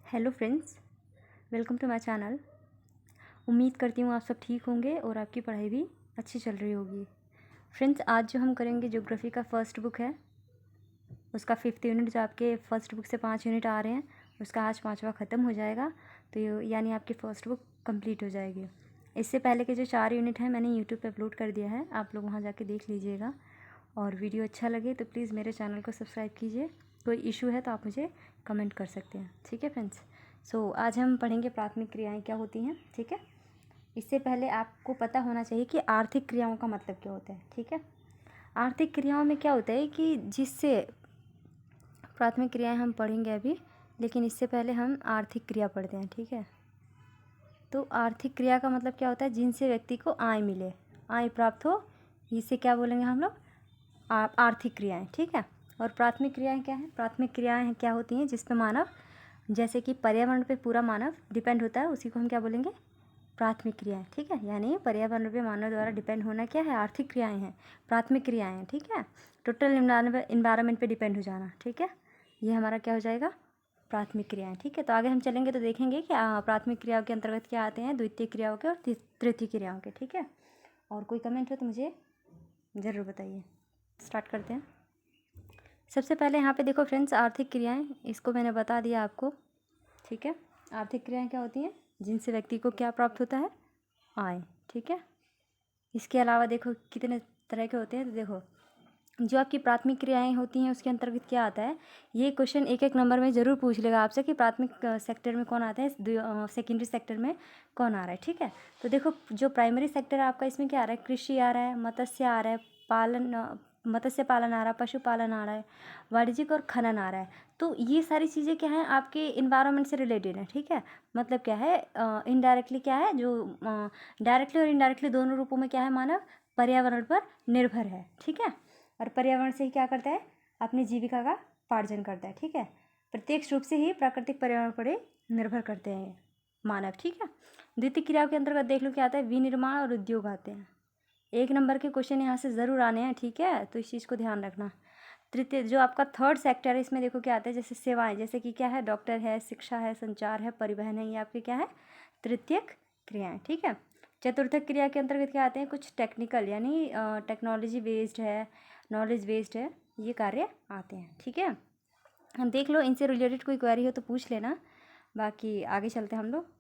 Hello friends, welcome to my channel. उम्मीद करती हूँ आप सब ठीक होंगे और आपकी पढ़ाई भी अच्छी चल रही होगी। फ्रेंड्स, आज जो हम करेंगे ज्योग्राफी का फर्स्ट बुक है, उसका 5th यूनिट जो आपके फर्स्ट बुक से 5 यूनिट आ रहे हैं, उसका आज 5वां ख़त्म हो जाएगा। तो यानी आपकी फ़र्स्ट बुक कंप्लीट हो जाएगी। इससे पहले के जो 4 यूनिट हैं मैंने यूट्यूब पे अपलोड कर दिया है, आप लोग वहाँ जाके देख लीजिएगा। और वीडियो अच्छा लगे तो प्लीज़ मेरे चैनल को सब्सक्राइब कीजिए। कोई इशू है तो आप मुझे कमेंट कर सकते हैं, ठीक है फ्रेंड्स। आज हम पढ़ेंगे प्राथमिक क्रियाएं क्या होती हैं, ठीक है। इससे पहले आपको पता होना चाहिए कि आर्थिक क्रियाओं का मतलब क्या होता है, ठीक है। आर्थिक क्रियाओं में क्या होता है कि जिससे प्राथमिक क्रियाएं हम पढ़ेंगे अभी, लेकिन इससे पहले हम आर्थिक क्रिया पढ़ते हैं, ठीक है। तो आर्थिक क्रिया का मतलब क्या होता है, जिनसे व्यक्ति को आय मिले, आय प्राप्त हो, इसे क्या बोलेंगे हम लोग, आर्थिक क्रियाएं, ठीक है। और प्राथमिक क्रियाएं क्या हैं? प्राथमिक क्रियाएं क्या होती हैं जिस पे मानव, जैसे कि पर्यावरण पे पूरा मानव डिपेंड होता है, उसी को हम क्या बोलेंगे, प्राथमिक क्रियाएं, ठीक है। यानी पर्यावरण पे मानव द्वारा डिपेंड होना क्या है, आर्थिक क्रियाएं हैं, प्राथमिक क्रियाएं हैं, ठीक है। टोटल इन्वायरमेंट पे डिपेंड हो जाना, ठीक है, ये हमारा क्या हो जाएगा, प्राथमिक क्रियाएं, ठीक है। तो आगे हम चलेंगे तो देखेंगे कि प्राथमिक क्रियाओं के अंतर्गत क्या आते हैं, द्वितीय क्रियाओं के और तृतीय क्रियाओं के, ठीक है। और कोई कमेंट हो तो मुझे ज़रूर बताइए। स्टार्ट करते हैं। सबसे पहले यहाँ पे देखो फ्रेंड्स, आर्थिक क्रियाएं, इसको मैंने बता दिया आपको, ठीक है। आर्थिक क्रियाएं क्या होती हैं, जिनसे व्यक्ति को क्या प्राप्त होता है, आय, ठीक है। इसके अलावा देखो कितने तरह के होते हैं। तो देखो, जो आपकी प्राथमिक क्रियाएं होती हैं उसके अंतर्गत क्या आता है, ये क्वेश्चन एक एक नंबर में ज़रूर पूछ लेगा आपसे कि प्राथमिक सेक्टर में कौन आता है, सेकेंडरी सेक्टर में कौन आ रहा है, ठीक है। तो देखो, जो प्राइमरी सेक्टर है आपका, इसमें क्या आ रहा है, कृषि आ रहा है, मत्स्य आ रहा है, मत्स्य पालन आ रहा है, पशुपालन आ रहा है, वाणिज्यिक और खनन आ रहा है। तो ये सारी चीज़ें क्या हैं, आपके इन्वायरमेंट से रिलेटेड है, ठीक है। मतलब क्या है, इनडायरेक्टली क्या है, जो डायरेक्टली और इनडायरेक्टली दोनों रूपों में क्या है, मानव पर्यावरण पर निर्भर है, ठीक है। और पर्यावरण से ही क्या करता है, अपनी जीविका का उपार्जन करता है, ठीक है। प्रत्यक्ष रूप से ही प्राकृतिक पर्यावरण पर निर्भर करते हैं मानव, ठीक है। द्वितीय क्रियाओं के अंतर्गत देख लो क्या आता है, विनिर्माण और उद्योग आते हैं। एक नंबर के क्वेश्चन यहाँ से ज़रूर आने हैं, ठीक है, तो इस चीज़ को ध्यान रखना। तृतीय, जो आपका थर्ड सेक्टर है, इसमें देखो क्या आता है, जैसे सेवाएं, जैसे कि क्या है, डॉक्टर है, शिक्षा है, संचार है, परिवहन है, ये आपके क्या है, तृतीय क्रियाएं, ठीक है। चतुर्थ क्रिया के अंतर्गत क्या आते हैं, कुछ टेक्निकल यानी टेक्नोलॉजी बेस्ड है, नॉलेज बेस्ड है, ये कार्य आते हैं, ठीक है। हम देख लो, इनसे रिलेटेड कोई क्वेरी हो तो पूछ लेना, बाकी आगे चलते हैं हम लोग।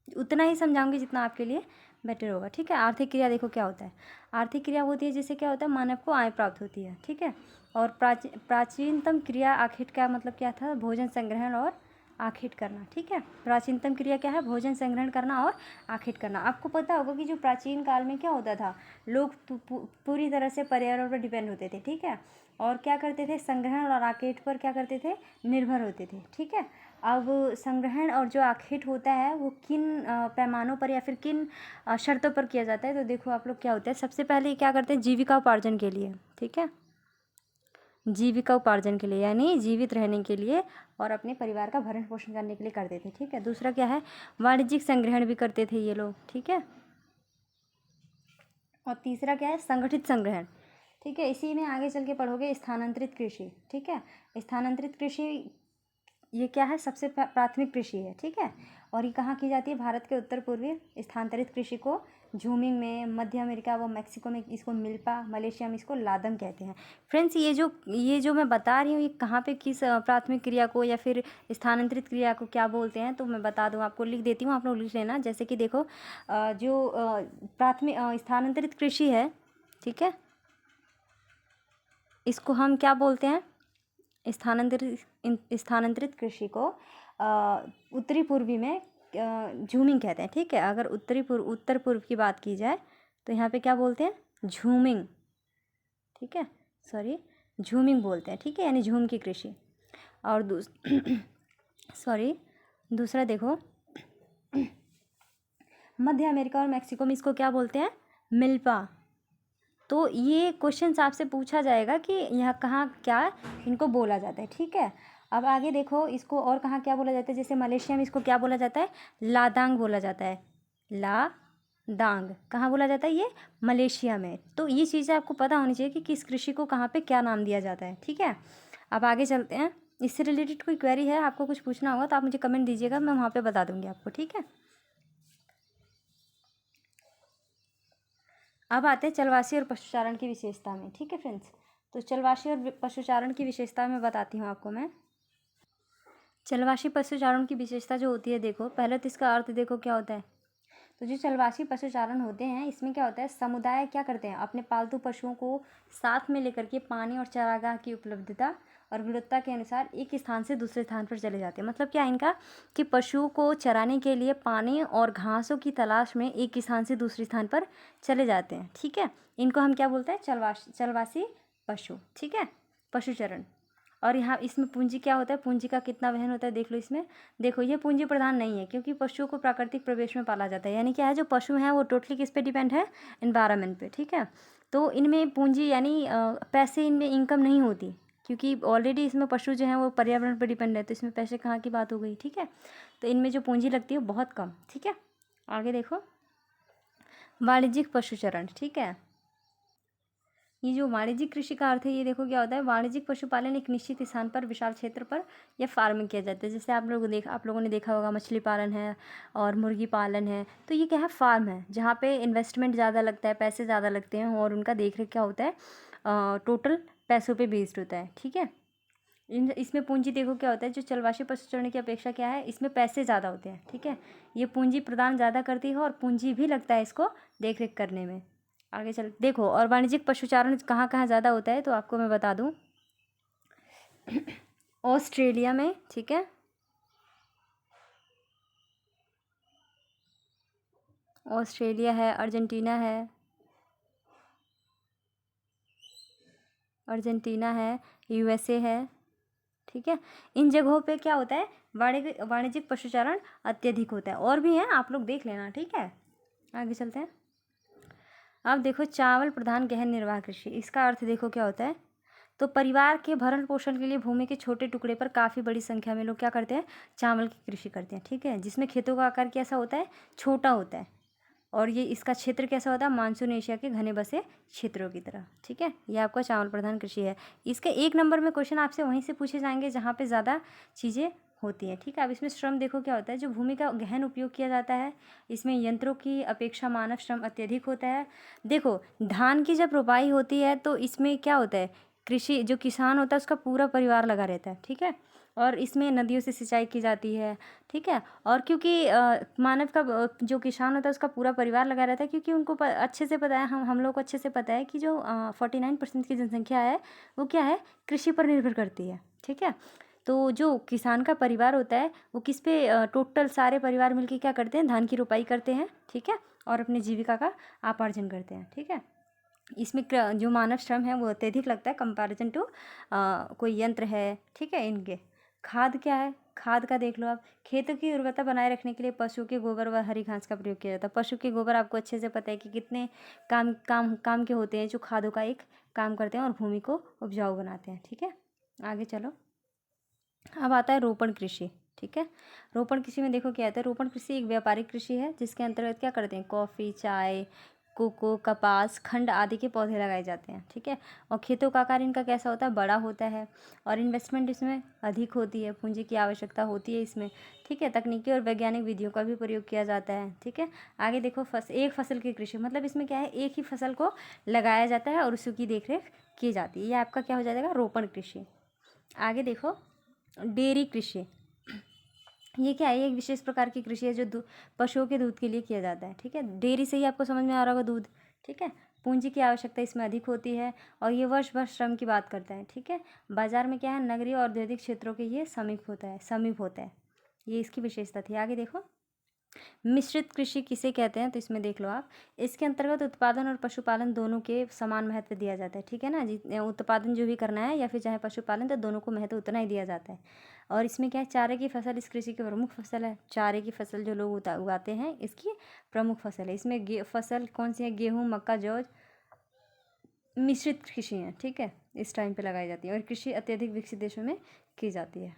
उतना ही समझाऊंगी जितना आपके लिए बेटर होगा, ठीक है। आर्थिक क्रिया देखो क्या होता है, आर्थिक क्रिया होती है जिससे क्या होता है, मानव को आय प्राप्त होती है, ठीक है। और प्राचीनतम क्रिया आखेट का मतलब क्या था, भोजन संग्रहण और आखेट करना, ठीक है। प्राचीनतम क्रिया क्या है, भोजन संग्रहण करना और आखेट करना। आपको पता होगा कि जो प्राचीन काल में क्या होता था, लोग पूरी तरह से पर्यावरण पर डिपेंड होते थे, ठीक है। और क्या करते थे, संग्रहण और आखेट पर क्या करते थे, निर्भर होते थे, ठीक है। अब संग्रहण और जो आखेट होता है वो किन पैमानों पर या फिर किन शर्तों पर किया जाता है, तो देखो आप लोग क्या होता है, सबसे पहले क्या करते हैं, जीविका उपार्जन के लिए, ठीक है, जीविका उपार्जन के लिए यानी जीवित रहने के लिए और अपने परिवार का भरण पोषण करने के लिए करते थे, ठीक है। दूसरा क्या है, वाणिज्यिक संग्रहण भी करते थे ये लोग, ठीक है। और तीसरा क्या है, संगठित संग्रहण, ठीक है। इसी में आगे चल के पढ़ोगे स्थानांतरित कृषि, ठीक है। स्थानांतरित कृषि ये क्या है, सबसे प्राथमिक कृषि है, ठीक है। और ये कहाँ की जाती है, भारत के उत्तर पूर्वी स्थानांतरित कृषि को झूमिंग में, मध्य अमेरिका व मैक्सिको में इसको मिल्पा, मलेशिया में इसको लादम कहते हैं। फ्रेंड्स, ये जो मैं बता रही हूँ, ये कहाँ पे किस प्राथमिक क्रिया को या फिर स्थानांतरित क्रिया को क्या बोलते हैं, तो मैं बता दूँ आपको, लिख देती हूँ, आप लोग लिख लेना। जैसे कि देखो, जो प्राथमिक स्थानांतरित कृषि है, ठीक है, इसको हम क्या बोलते हैं, स्थानांतरित कृषि को उत्तरी पूर्वी में झूमिंग कहते हैं, ठीक है। अगर उत्तर पूर्व की बात की जाए तो यहाँ पे क्या बोलते हैं, झूमिंग, ठीक है, सॉरी, झूमिंग बोलते हैं, ठीक है, यानी झूम की कृषि। और सॉरी, दूसरा देखो, मध्य अमेरिका और मैक्सिको में इसको क्या बोलते हैं, मिल्पा। तो ये क्वेश्चन आपसे पूछा जाएगा कि यहाँ कहाँ क्या इनको बोला जाता है, ठीक है। अब आगे देखो, इसको और कहाँ क्या बोला जाता है, जैसे मलेशिया में इसको क्या बोला जाता है, लादांग बोला जाता है, लादांग कहाँ बोला जाता है, ये मलेशिया में। तो ये चीज़ें आपको पता होनी चाहिए कि किस कृषि को कहाँ पे क्या नाम दिया जाता है, ठीक है। अब आगे चलते हैं। इससे रिलेटेड कोई क्वेरी है, आपको कुछ पूछना होगा तो आप मुझे कमेंट दीजिएगा, मैं वहाँ पे बता दूँगी आपको, ठीक है। अब आते हैं चलवासी और पशुचारण की विशेषता में, ठीक है फ्रेंड्स। तो चलवासी और पशुचारण की विशेषता मैं बताती हूँ आपको मैं। चलवासी पशुचारण की विशेषता जो होती है, देखो पहले तो इसका अर्थ देखो क्या होता है। तो जो चलवासी पशुचारण होते हैं, इसमें क्या होता है, समुदाय क्या करते हैं, अपने पालतू पशुओं को साथ में लेकर के पानी और चारागाह की उपलब्धता और गुणवत्ता के अनुसार एक स्थान से दूसरे स्थान पर चले जाते हैं। मतलब क्या है इनका, कि पशुओं को चराने के लिए पानी और घासों की तलाश में एक स्थान से दूसरे स्थान पर चले जाते हैं, ठीक है। इनको हम क्या बोलते हैं, चलवासी पशु, ठीक है, पशुचरण। और यहाँ इसमें पूंजी क्या होता है, पूंजी का कितना वहन होता है देख लो इसमें। देखो ये पूंजी प्रधान नहीं है, क्योंकि पशुओं को प्राकृतिक प्रवेश में पाला जाता है। यानी क्या है, जो पशु हैं वो टोटली किस पे डिपेंड है, एनवायरनमेंट पे, ठीक है। तो इनमें पूंजी यानी पैसे, इनमें इनकम नहीं होती, क्योंकि ऑलरेडी इसमें पशु जो हैं वो पर्यावरण पर डिपेंड है, तो इसमें पैसे कहाँ की बात हो गई, ठीक है। तो इनमें जो पूंजी लगती है बहुत कम, ठीक है। आगे देखो वाणिज्यिक पशुचरण, ठीक है। ये जो वाणिज्यिक कृषि का अर्थ है, ये देखो क्या होता है, वाणिज्यिक पशुपालन एक निश्चित स्थान पर विशाल क्षेत्र पर या फार्मिंग किया जाता है। जैसे आप लोगों ने देखा होगा मछली पालन है और मुर्गी पालन है, तो ये क्या है, फार्म है जहाँ पे इन्वेस्टमेंट ज़्यादा लगता है, पैसे ज़्यादा लगते हैं और उनका देख रेख क्या होता है, टोटल पैसों पे बेस्ड होता है, ठीक है। इसमें पूंजी देखो क्या होता है, जो चलवासी पशुचरण की अपेक्षा क्या है, इसमें पैसे ज़्यादा होते हैं, ठीक है। ये पूंजी प्रदान ज़्यादा करती है और पूंजी भी लगता है इसको देख रेख करने में। आगे चल देखो, और वाणिज्यिक पशुचारण कहाँ कहाँ ज़्यादा होता है, तो आपको मैं बता दूँ ऑस्ट्रेलिया में, ठीक है, ऑस्ट्रेलिया है, अर्जेंटीना है, यूएसए है, ठीक है। इन जगहों पे क्या होता है, वाणिज्यिक पशुचारण अत्यधिक होता है। और भी हैं, आप लोग देख लेना, ठीक है। आगे चलते हैं। अब देखो चावल प्रधान गहन निर्वाह कृषि, इसका अर्थ देखो क्या होता है। तो परिवार के भरण पोषण के लिए भूमि के छोटे टुकड़े पर काफ़ी बड़ी संख्या में लोग क्या करते हैं, चावल की कृषि करते हैं, ठीक है। जिसमें खेतों का आकार कैसा होता है, छोटा होता है, और ये इसका क्षेत्र कैसा होता है, मानसून एशिया के घने बसे क्षेत्रों की तरह, ठीक है। ये आपका चावल प्रधान कृषि है। इसके 1 नंबर में क्वेश्चन आपसे वहीं से पूछे जाएंगे जहाँ पे ज़्यादा चीज़ें होती हैं, ठीक है। अब इसमें श्रम देखो क्या होता है, जो भूमि का गहन उपयोग किया जाता है, इसमें यंत्रों की अपेक्षा मानव श्रम अत्यधिक होता है। देखो धान की जब रोपाई होती है तो इसमें क्या होता है, कृषि जो किसान होता है उसका पूरा परिवार लगा रहता है, ठीक है। और इसमें नदियों से सिंचाई की जाती है, ठीक है। और क्योंकि मानव का जो किसान होता है उसका पूरा परिवार लगा रहता है, क्योंकि उनको अच्छे से पता है, हम लोग को अच्छे से पता है कि जो 49% की जनसंख्या है वो क्या है, कृषि पर निर्भर करती है, ठीक है। तो जो किसान का परिवार होता है वो किस पे, टोटल सारे परिवार मिलके क्या करते हैं, धान की रोपाई करते हैं, ठीक है, और अपने जीविका का उपार्जन करते हैं, ठीक है। इसमें जो मानव श्रम है वो अत्यधिक लगता है कंपैरिजन टू कोई यंत्र है, ठीक है। इनके खाद क्या है, खाद का देख लो आप। खेतों की उर्वरता बनाए रखने के लिए पशु के गोबर व हरी घास का प्रयोग किया जाता है। पशु के गोबर आपको अच्छे से पता है कि कितने काम के होते हैं, जो खादों का एक काम करते हैं और भूमि को उपजाऊ बनाते हैं, ठीक है। आगे चलो। अब आता है रोपण कृषि, ठीक है। रोपण कृषि में देखो क्या आता है, रोपण कृषि एक व्यापारिक कृषि है जिसके अंतर्गत क्या करते हैं, कॉफ़ी, चाय, कोको, कपास, खंड आदि के पौधे लगाए जाते हैं, ठीक है। और खेतों का आकार इनका कैसा होता है, बड़ा होता है, और इन्वेस्टमेंट इसमें अधिक होती है, पूंजी की आवश्यकता होती है इसमें, ठीक है। तकनीकी और वैज्ञानिक विधियों का भी प्रयोग किया जाता है, ठीक है। आगे देखो एक फसल की कृषि, मतलब इसमें क्या है, एक ही फसल को लगाया जाता है और उसकी देखरेख की जाती है। ये आपका क्या हो जाएगा, रोपण कृषि। आगे देखो डेयरी कृषि, ये क्या है, एक विशेष प्रकार की कृषि है जो पशुओं के दूध के लिए किया जाता है, ठीक है। डेयरी से ही आपको समझ में आ रहा होगा, दूध, ठीक है। पूंजी की आवश्यकता इसमें अधिक होती है और ये वर्ष भर श्रम की बात करता है, ठीक है। बाजार में क्या है, नगरीय और औद्योगिक क्षेत्रों के ये समीप होता है, ये इसकी विशेषता थी। आगे देखो मिश्रित कृषि किसे कहते हैं, तो इसमें देख लो आप। इसके अंतर्गत उत्पादन और पशुपालन दोनों के समान महत्व दिया जाता है, ठीक है ना। उत्पादन जो भी करना है या फिर चाहे पशुपालन, तो दोनों को महत्व उतना ही दिया जाता है। और इसमें क्या है, चारे की फसल इस कृषि की प्रमुख फसल है। चारे की फसल जो लोग उगाते हैं इसकी प्रमुख फसल है। इसमें फसल कौन सी है, गेहूँ, मक्का, जौ, मिश्रित कृषि है, ठीक है, इस टाइम पे लगाई जाती है और कृषि अत्यधिक विकसित देशों में की जाती है।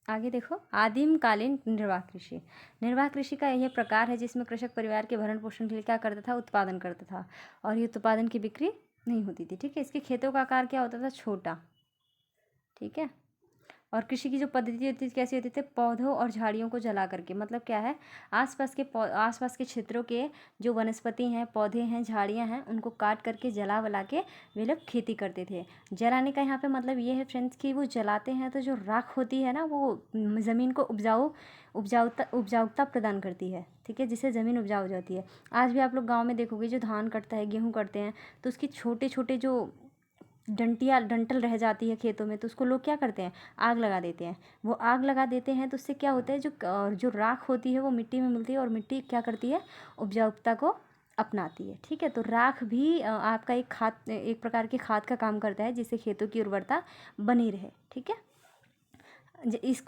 आगे देखो आदिम कालीन निर्वाह कृषि। निर्वाह कृषि का यह प्रकार है जिसमें कृषक परिवार के भरण पोषण के लिए क्या करता था, उत्पादन करता था, और ये उत्पादन की बिक्री नहीं होती थी, ठीक है। इसके खेतों का आकार क्या होता था, छोटा, ठीक है। और कृषि की जो पद्धति होती थी कैसी होती थी, पौधों और झाड़ियों को जला करके, मतलब क्या है, आसपास के क्षेत्रों के जो वनस्पति हैं, पौधे हैं, झाड़ियाँ हैं, उनको काट करके जला वला के वे लोग खेती करते थे। जलाने का यहाँ पे मतलब ये है फ्रेंड्स कि वो जलाते हैं तो जो राख होती है ना, वो ज़मीन को उपजाऊता प्रदान करती है, ठीक है, जिससे ज़मीन उपजाऊ हो जाती है। आज भी आप लोग गाँव में देखोगे जो धान कटता है, गेहूँ कटते हैं, तो उसकी छोटे छोटे जो डंठल रह जाती है खेतों में, तो उसको लोग क्या करते हैं, आग लगा देते हैं। वो आग लगा देते हैं तो उससे क्या होता है, जो राख होती है वो मिट्टी में मिलती है, और मिट्टी क्या करती है, उपजाऊता को अपनाती है, ठीक है। तो राख भी आपका एक प्रकार की खाद का काम करता है, जिससे खेतों की उर्वरता बनी रहे, ठीक है।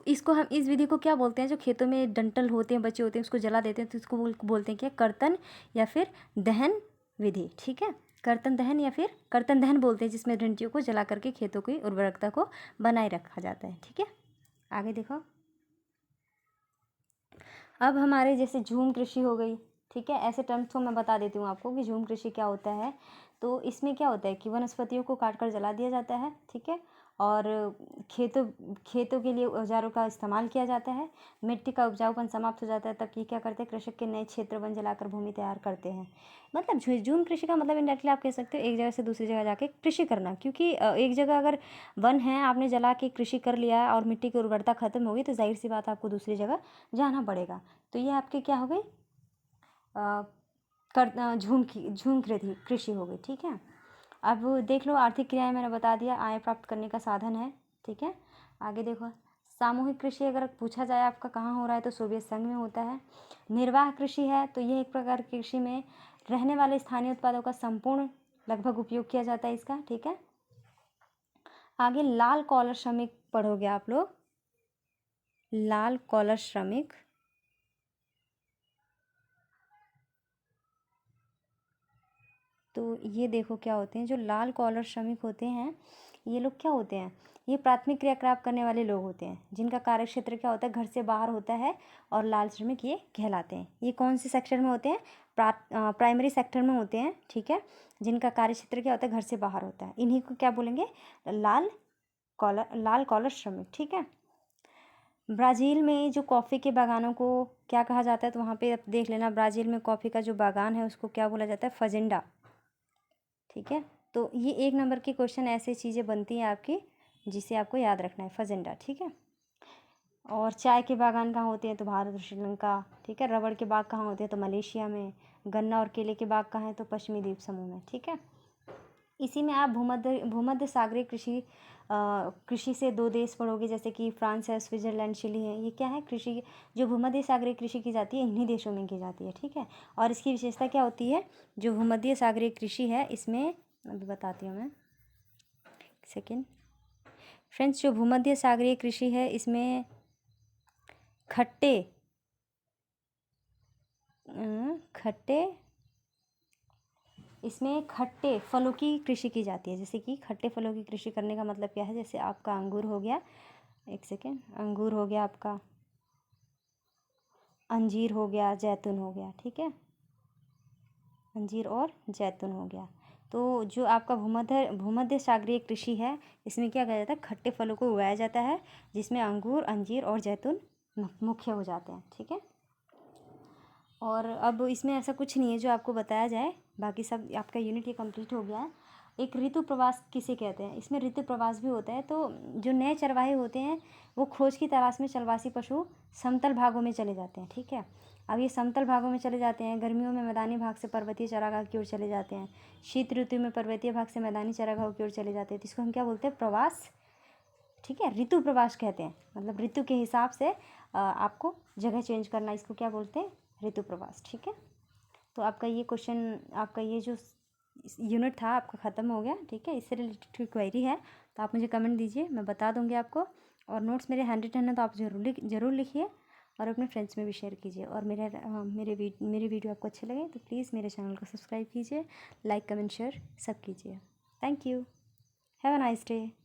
इसको हम इस विधि को क्या बोलते हैं, जो खेतों में डंठल होते हैं, बचे होते हैं, उसको जला देते हैं, तो इसको बोलते हैं क्या, कर्तन या फिर दहन विधि, ठीक है। कर्तन दहन या फिर कर्तन दहन बोलते हैं, जिसमें डंठियों को जला करके खेतों की उर्वरकता को बनाए रखा जाता है, ठीक है। आगे देखो, अब हमारे जैसे झूम कृषि हो गई, ठीक है। ऐसे टर्म्स को मैं बता देती हूँ आपको कि झूम कृषि क्या होता है। तो इसमें क्या होता है कि वनस्पतियों को काट कर जला दिया जाता है, ठीक है, और खेतों के लिए औजारों का इस्तेमाल किया जाता है। मिट्टी का उपजाऊपन समाप्त हो जाता है, तब ये क्या करते हैं, कृषक के नए क्षेत्र वन जलाकर भूमि तैयार करते हैं। मतलब झूम कृषि का मतलब इनडायरेक्टली आप कह सकते हो एक जगह से दूसरी जगह जाके कृषि करना, क्योंकि एक जगह अगर वन है, आपने जला के कृषि कर लिया और मिट्टी की उर्वरता खत्म होगी, तो जाहिर सी बात आपको दूसरी जगह जाना पड़ेगा। तो ये आपके क्या हो गई, झूम कृषि हो गई, ठीक है। अब देख लो, आर्थिक क्रियाएं मैंने बता दिया, आय प्राप्त करने का साधन है, ठीक है। आगे देखो, सामूहिक कृषि अगर पूछा जाए आपका कहाँ हो रहा है, तो सोवियत संघ में होता है। निर्वाह कृषि है, तो यह एक प्रकार की कृषि में रहने वाले स्थानीय उत्पादों का संपूर्ण लगभग उपयोग किया जाता है इसका, ठीक है। आगे लाल कॉलर श्रमिक पढ़ोगे आप लोग, लाल कॉलर श्रमिक, तो ये देखो क्या होते हैं, जो लाल कॉलर श्रमिक होते हैं, ये लोग क्या होते हैं, ये प्राथमिक क्रियाकलाप करने वाले लोग होते हैं, जिनका कार्य क्षेत्र क्या होता है, घर से बाहर होता है, और लाल श्रमिक ये कहलाते हैं। ये कौन से सेक्टर में होते हैं, प्राइमरी सेक्टर में होते हैं, ठीक है, जिनका कार्य क्षेत्र क्या होता है, घर से बाहर होता है। इन्हीं को क्या बोलेंगे, लाल कॉलर श्रमिक, ठीक है। ब्राज़ील में जो कॉफ़ी के बागानों को क्या कहा जाता है, तो वहाँ पे आप देख लेना, ब्राज़ील में कॉफ़ी का जो बागान है उसको क्या बोला जाता है, फजेंडा, ठीक है। तो ये 1 नंबर के क्वेश्चन ऐसी चीज़ें बनती हैं आपकी, जिसे आपको याद रखना है, फजेंडा, ठीक है। और चाय के बागान कहाँ होते हैं, तो भारत और श्रीलंका, ठीक है। रबड़ के बाग कहाँ होते हैं, तो मलेशिया में। गन्ना और केले के बाग कहाँ हैं, तो पश्चिमी द्वीप समूह में, ठीक है। इसी में आप भूमध्य सागरीय कृषि से 2 देश पढ़ोगे, जैसे कि फ्रांस है, स्विट्ज़रलैंड, चिली है। ये क्या है, कृषि जो भूमध्य सागरीय कृषि की जाती है, इन्हीं देशों में की जाती है, ठीक है। और इसकी विशेषता क्या होती है, जो भूमध्य सागरीय कृषि है, इसमें अभी बताती हूँ मैं, सेकेंड फ्रेंड्स। जो भूमध्य सागरीय कृषि है, इसमें खट्टे इसमें खट्टे फलों की कृषि की जाती है। जैसे कि खट्टे फलों की कृषि करने का मतलब क्या है, जैसे आपका अंगूर हो गया, एक सेकेंड, अंगूर हो गया आपका, अंजीर हो गया, जैतून हो गया, ठीक है, अंजीर और जैतून हो गया। तो जो आपका भूमध्य सागरीय कृषि है, इसमें क्या किया जाता है, खट्टे फलों को उगाया जाता है, जिसमें अंगूर, अंजीर और जैतून मुख्य हो जाते हैं, ठीक है। और अब इसमें ऐसा कुछ नहीं है जो आपको बताया जाए, बाकी सब आपका यूनिट ये कंप्लीट हो गया है। एक ऋतु प्रवास किसे कहते हैं, इसमें ऋतु प्रवास भी होता है। तो जो नए चरवाहे होते हैं, वो खोज की तलाश में चलवासी पशु समतल भागों में चले जाते हैं, ठीक है। अब ये समतल भागों में चले जाते हैं, गर्मियों में मैदानी भाग से पर्वतीय चरागाह की ओर चले जाते हैं, शीत ऋतु में पर्वतीय भाग से मैदानी चरागाह की ओर चले जाते हैं। तो इसको हम क्या बोलते हैं, प्रवास, ठीक है, ऋतु प्रवास कहते हैं। मतलब ऋतु के हिसाब से आपको जगह चेंज करना, इसको क्या बोलते हैं, ऋतु प्रवास, ठीक है। तो आपका ये क्वेश्चन, आपका ये जो यूनिट था आपका ख़त्म हो गया, ठीक है। इससे रिलेटेड क्वेरी है तो आप मुझे कमेंट दीजिए, मैं बता दूंगी आपको। और नोट्स मेरे हैंड रिटन है, तो आप ज़रूर लिखिए और अपने फ्रेंड्स में भी शेयर कीजिए। और मेरी वीडियो आपको अच्छे लगे तो प्लीज़ मेरे चैनल को सब्सक्राइब कीजिए, लाइक कमेंट शेयर सब कीजिए। Thank you, have a nice day.